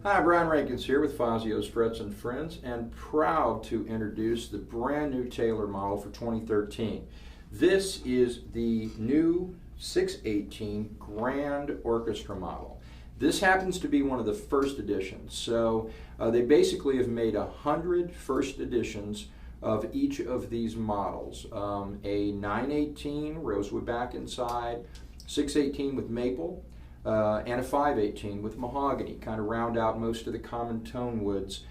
Hi, Brian Rankins here with Fazio's Frets and Friends, and proud to introduce the brand new Taylor model for 2013. This is the new 618 Grand Orchestra model. This happens to be one of the first editions, so they basically have made 100 first editions of each of these models. A 918 rosewood back inside, 618 with maple, and a 518 with mahogany, kind of round out most of the common tone woods.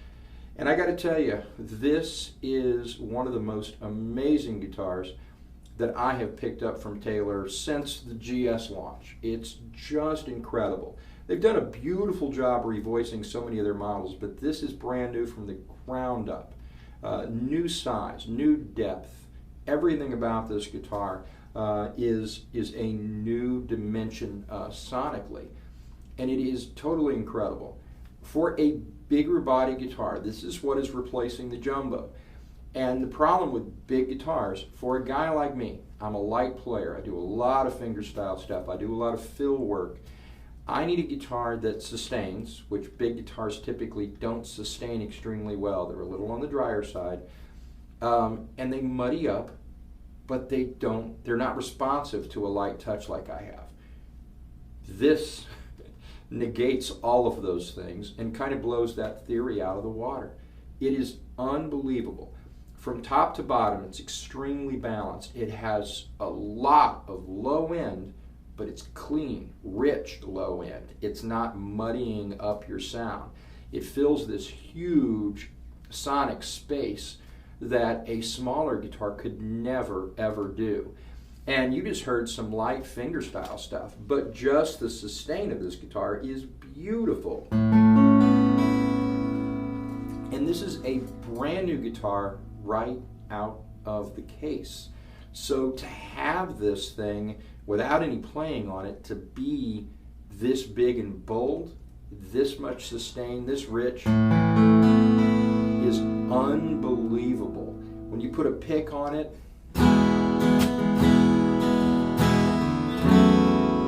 And I got to tell you, this is one of the most amazing guitars that I have picked up from Taylor since the GS launch. It's just incredible. They've done a beautiful job revoicing so many of their models, but this is brand new from the ground up. New size, new depth, everything about this guitar is a new dimension sonically, and it is totally incredible. For a bigger body guitar, this is what is replacing the jumbo. And the problem with big guitars, for a guy like me, I'm a light player, I do a lot of fingerstyle stuff, I do a lot of fill work. I need a guitar that sustains, which big guitars typically don't sustain extremely well. They're a little on the drier side, and they muddy up, but they're not responsive to a light touch like I have. This negates all of those things and kind of blows that theory out of the water. It is unbelievable. From top to bottom, it's extremely balanced. It has a lot of low end, but it's clean, rich low end. It's not muddying up your sound. It fills this huge sonic space that a smaller guitar could never ever do. And you just heard some light fingerstyle stuff, but just the sustain of this guitar is beautiful. And this is a brand new guitar right out of the case. So to have this thing without any playing on it, to be this big and bold, this much sustain, this rich, is unbelievable. When you put a pick on it,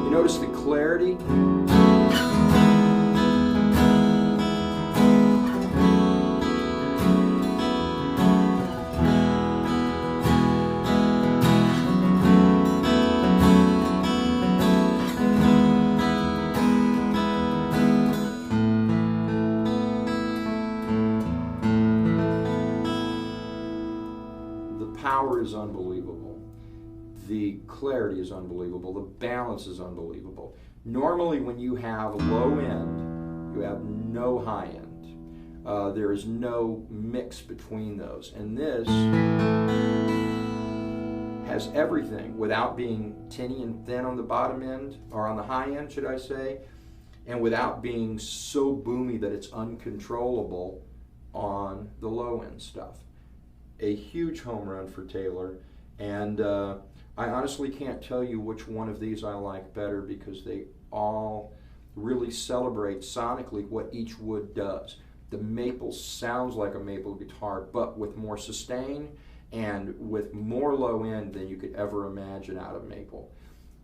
you notice the clarity. Power is unbelievable. The clarity is unbelievable. The balance is unbelievable. Normally when you have low end, you have no high end. There is no mix between those. And this has everything without being tinny and thin on the bottom end, or on the high end, should I say, and without being so boomy that it's uncontrollable on the low end stuff. A huge home run for Taylor, and I honestly can't tell you which one of these I like better, because they all really celebrate sonically what each wood does. The maple sounds like a maple guitar, but with more sustain and with more low end than you could ever imagine out of maple.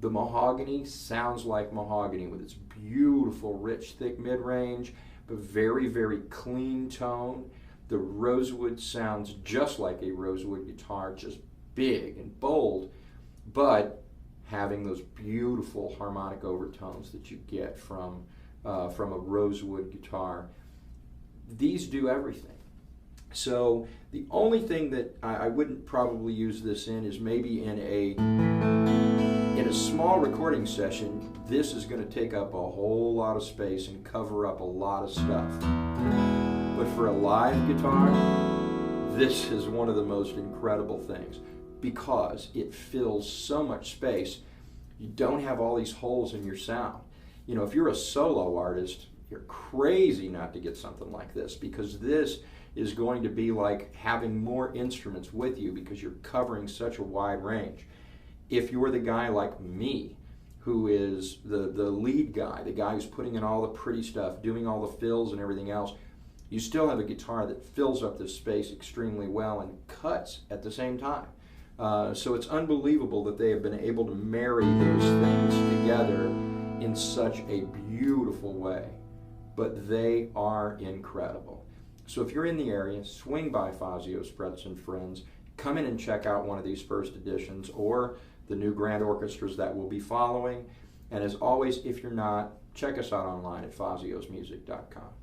The mahogany sounds like mahogany with its beautiful, rich, thick mid-range, but very, very clean tone. The rosewood sounds just like a rosewood guitar, just big and bold, but having those beautiful harmonic overtones that you get from a rosewood guitar. These do everything. So the only thing that I wouldn't probably use this in is maybe in a small recording session. This is going to take up a whole lot of space and cover up a lot of stuff. But for a live guitar, this is one of the most incredible things, because it fills so much space. You don't have all these holes in your sound. You know, if you're a solo artist, you're crazy not to get something like this, because this is going to be like having more instruments with you, because you're covering such a wide range. If you're the guy like me, who is the lead guy, the guy who's putting in all the pretty stuff, doing all the fills and everything else, you still have a guitar that fills up this space extremely well and cuts at the same time. So it's unbelievable that they have been able to marry those things together in such a beautiful way. but they are incredible. So if you're in the area, swing by Fazio's Frets and Friends. Come in and check out one of these first editions or the new Grand Orchestras that will be following. And as always, if you're not, check us out online at faziosmusic.com.